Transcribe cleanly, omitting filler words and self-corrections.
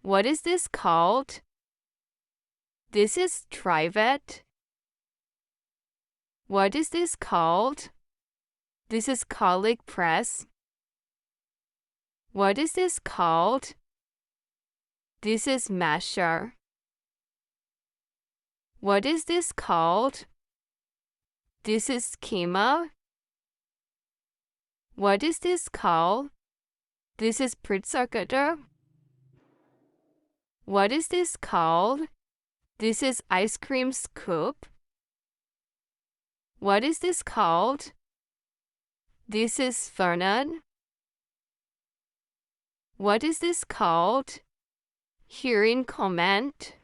What is this called? This is trivet. What is this called? This is colic press. What is this called? This is masher. What is this called? This is schema. What is this called? This is Pritzarkader. What is this called? This is ice cream scoop. What is this called? This is Fernan. What is this called? Hearing comment.